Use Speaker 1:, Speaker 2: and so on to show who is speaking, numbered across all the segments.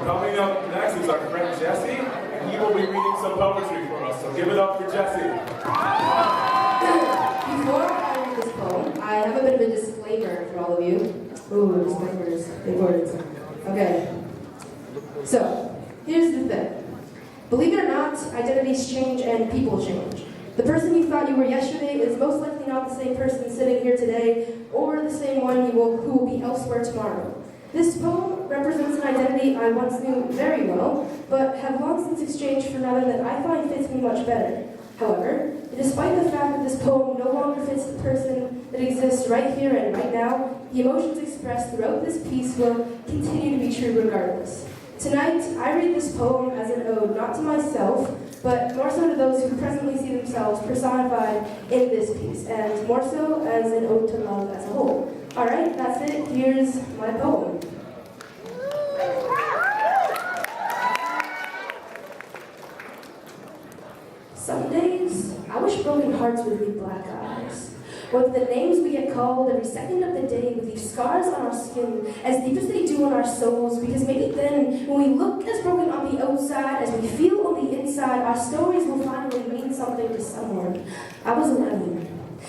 Speaker 1: Coming up next is our friend Jessie, and he will be reading some poetry for us. So give it up for Jessie.
Speaker 2: Before I read this poem, I have a bit of a disclaimer for all of you. Ooh, disclaimers, big words. Okay. So, here's the thing. Believe it or not, identities change and people change. The person you thought you were yesterday is most likely not the same person sitting here today, or the same one who will be elsewhere tomorrow. This poem represents an identity I once knew very well, but have long since exchanged for another that I find fits me much better. However, despite the fact that this poem no longer fits the person that exists right here and right now, the emotions expressed throughout this piece will continue to be true regardless. Tonight, I read this poem as an ode not to myself, but more so to those who presently see themselves personified in this piece, and more so as an ode to love as a whole. Alright, that's it. Here's my poem. Some days, I wish broken hearts would leave black eyes. Or that the names we get called every second of the day would leave scars on our skin as deep as they do on our souls, because maybe then, when we look as broken on the outside as we feel on the inside, our stories will finally mean something to someone. I was alone,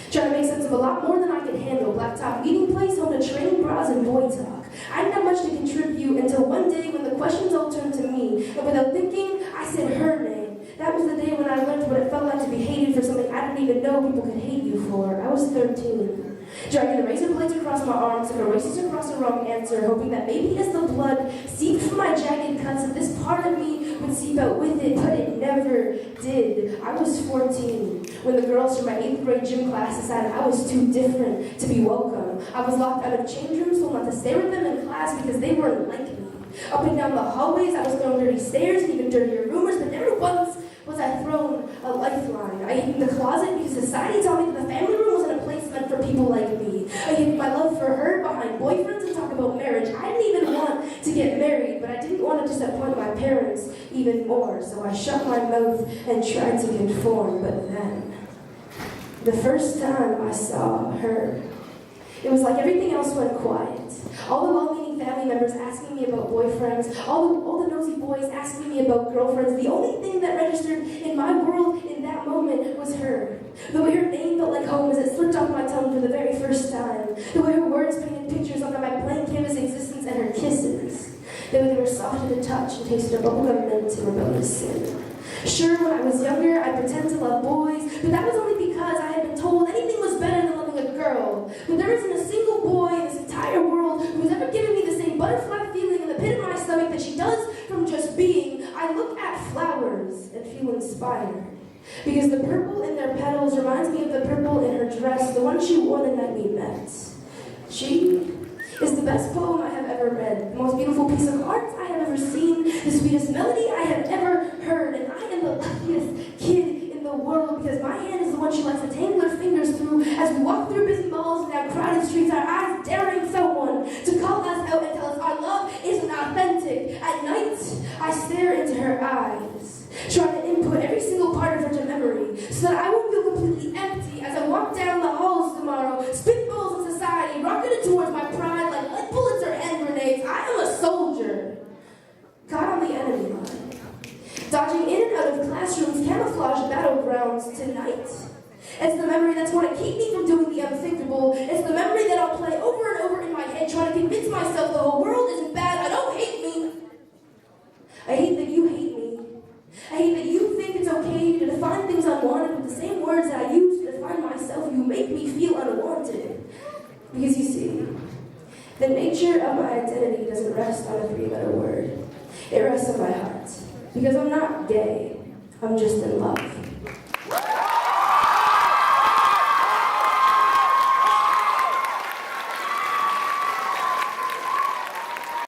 Speaker 2: trying to make sense of a lot more than I could handle. Blacktop eating place, home to training bras and boy talk. I didn't have much to contribute until one day when the questions all turned to me, and without thinking, I said her name. That was the day when I learned what it felt like to be hated for something I didn't even know people could hate you for. I was 13. Dragging the razor blades across my arms and erasers across the wrong answer, hoping that maybe as the blood seeped from my jagged cuts, that this part of me would seep out with it, but it never did. I was 14 when the girls from my 8th grade gym class decided I was too different to be welcome. I was locked out of change rooms, told not to stay with them in class because they weren't like me. Up and down the hallways, I was thrown dirty stairs and even dirtier rumors, but never once was I thrown a lifeline. I hid in the closet because society taught me that the family room wasn't a place meant for people like me. I hid my love for her behind boyfriends and talk about marriage. I didn't even want to get married, but I didn't want to disappoint my parents even more, so I shut my mouth and tried to conform. But then, the first time I saw her, it was like everything else went quiet. All the well-meaning family members asking me about boyfriends, all the nosy boys asking me about girlfriends. The only thing that registered in my world in that moment was her. The way her name felt like home as it slipped off my tongue for the very first time. The way her words painted pictures onto my blank canvas existence, and her kisses. The way they were soft to the touch and tasted of bubblegum mint and rebellious sin. Sure, when I was younger, I pretended to love boys, but that was only because I had been told anything was better than loving a girl. But there isn't a single boy in this entire world who's ever given me the same butterfly feeling in the pit of my stomach that she does from just being. I look at flowers and feel inspired. Because the purple in their petals reminds me of the purple in her dress, the one she wore the night we met. She is the best poem I have ever read, the most beautiful piece of art I have ever seen, the sweetest melody I have ever heard, and I am the luckiest kid in the world because my hand is the one she likes to tangle her fingers through as we walk through busy malls and down crowded streets, our eyes daring someone to call us out and tell us our love isn't authentic. At night, I stare into her eyes, trying to input every single part of her to memory so that I won't feel completely empty as I walk down the halls tomorrow, spitballs in society, rocketed towards my pride like lead bullets or hand grenades. I am a soldier, caught on the enemy line, dodging in and out of classrooms, camouflage battlegrounds tonight. It's the memory that's going to keep me from doing the unthinkable. It's the memory that I'll play over and over in my head, trying to convince myself the whole world isn't bad. I don't hate me. I hate that you hate me. I hate that you think it's okay to define things unwanted with the same words that I use to define myself. You make me feel unwanted. Because you see, the nature of my identity doesn't rest on a three-letter word. It rests on my heart. Because I'm not gay. I'm just in love.